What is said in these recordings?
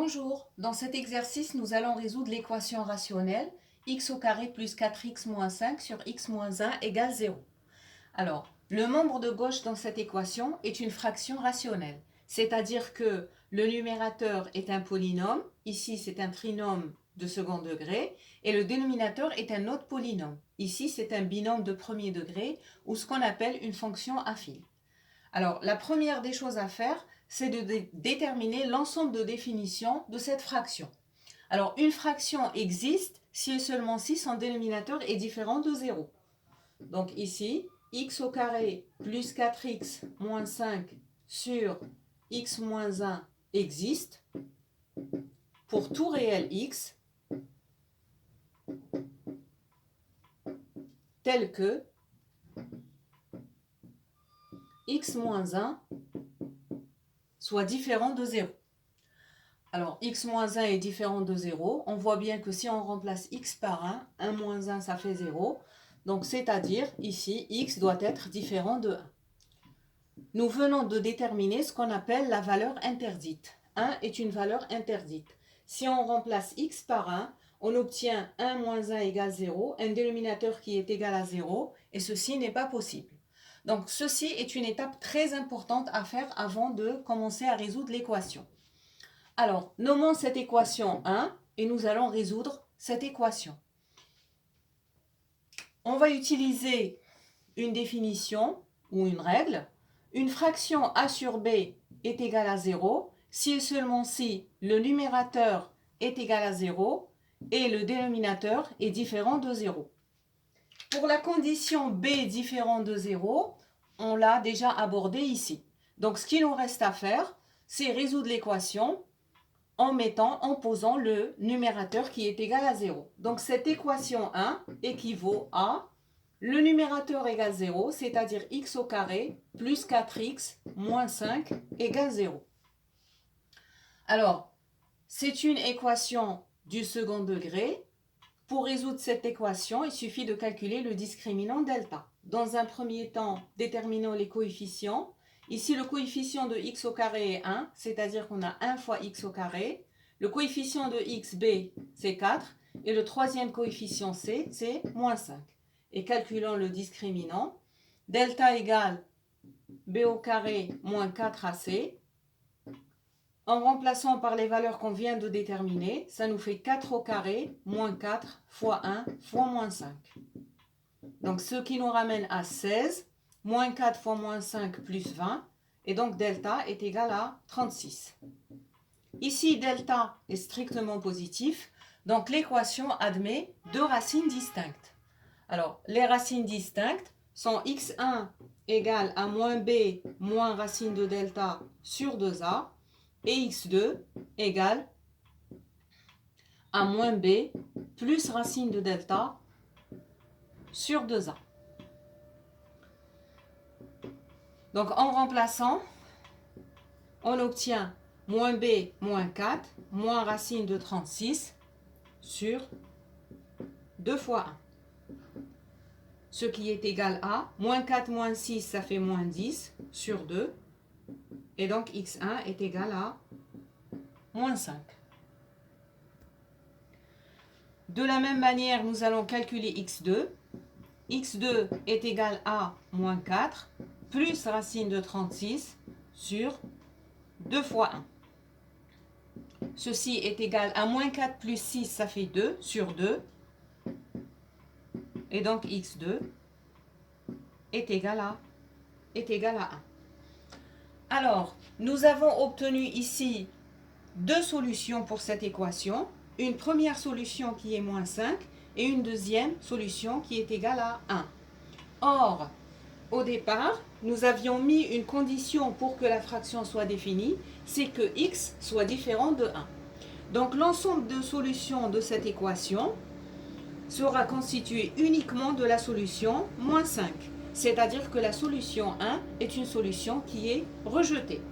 Bonjour, dans cet exercice, nous allons résoudre l'équation rationnelle x au carré plus 4x moins 5 sur x moins 1 égale 0. Alors, le membre de gauche dans cette équation est une fraction rationnelle, c'est-à-dire que le numérateur est un polynôme, ici c'est un trinôme de second degré, et le dénominateur est un autre polynôme, ici c'est un binôme de premier degré, ou ce qu'on appelle une fonction affine. Alors, la première des choses à faire, c'est de déterminer l'ensemble de définitions de cette fraction. Alors, une fraction existe si et seulement si son dénominateur est différent de 0. Donc ici, x au carré plus 4x moins 5 sur x moins 1 existe pour tout réel x tel que x moins 1 soit différent de 0. Alors, x moins 1 est différent de 0. On voit bien que si on remplace x par 1 moins 1, ça fait 0. Donc, c'est-à-dire, ici, x doit être différent de 1. Nous venons de déterminer ce qu'on appelle la valeur interdite. 1 est une valeur interdite. Si on remplace x par 1, on obtient 1 moins 1 égale 0, un dénominateur qui est égal à 0, et ceci n'est pas possible. Donc, ceci est une étape très importante à faire avant de commencer à résoudre l'équation. Alors, nommons cette équation 1 et nous allons résoudre cette équation. On va utiliser une définition ou une règle. Une fraction a sur b est égale à 0 si et seulement si le numérateur est égal à 0 et le dénominateur est différent de 0. Pour la condition b différent de 0, on l'a déjà abordé ici. Donc, ce qu'il nous reste à faire, c'est résoudre l'équation en posant le numérateur qui est égal à 0. Donc, cette équation 1 équivaut à le numérateur égale 0, c'est-à-dire x au carré plus 4x moins 5 égale 0. Alors, c'est une équation du second degré. Pour résoudre cette équation, il suffit de calculer le discriminant delta. Dans un premier temps, déterminons les coefficients. Ici, le coefficient de x au carré est 1, c'est-à-dire qu'on a 1 fois x au carré. Le coefficient de x, b, c'est 4. Et le troisième coefficient c, c'est moins 5. Et calculons le discriminant. Delta égale b au carré moins 4ac. En remplaçant par les valeurs qu'on vient de déterminer, ça nous fait 4 au carré moins 4 fois 1 fois moins 5. Donc, ce qui nous ramène à 16, moins 4 fois moins 5 plus 20. Et donc, delta est égal à 36. Ici, delta est strictement positif. Donc, l'équation admet deux racines distinctes. Alors, les racines distinctes sont x1 égale à moins b moins racine de delta sur 2a. Et x2 égale à moins b plus racine de delta sur 2a. Donc, en remplaçant, on obtient moins b moins 4 moins racine de 36 sur 2 fois 1. Ce qui est égal à moins 4 moins 6, ça fait moins 10 sur 2. Et donc, x1 est égal à moins 5. De la même manière, nous allons calculer x2. x2 est égal à moins 4 plus racine de 36 sur 2 fois 1. Ceci est égal à moins 4 plus 6, ça fait 2 sur 2. Et donc, x2 est égal à 1. Alors, nous avons obtenu ici deux solutions pour cette équation. Une première solution qui est moins 5 et une deuxième solution qui est égale à 1. Or, au départ, nous avions mis une condition pour que la fraction soit définie, c'est que x soit différent de 1. Donc, l'ensemble de solutions de cette équation sera constitué uniquement de la solution moins 5. C'est-à-dire que la solution 1 est une solution qui est rejetée.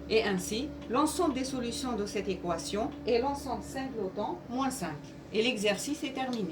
Et ainsi, l'ensemble des solutions de cette équation est l'ensemble singleton moins 5. Et l'exercice est terminé.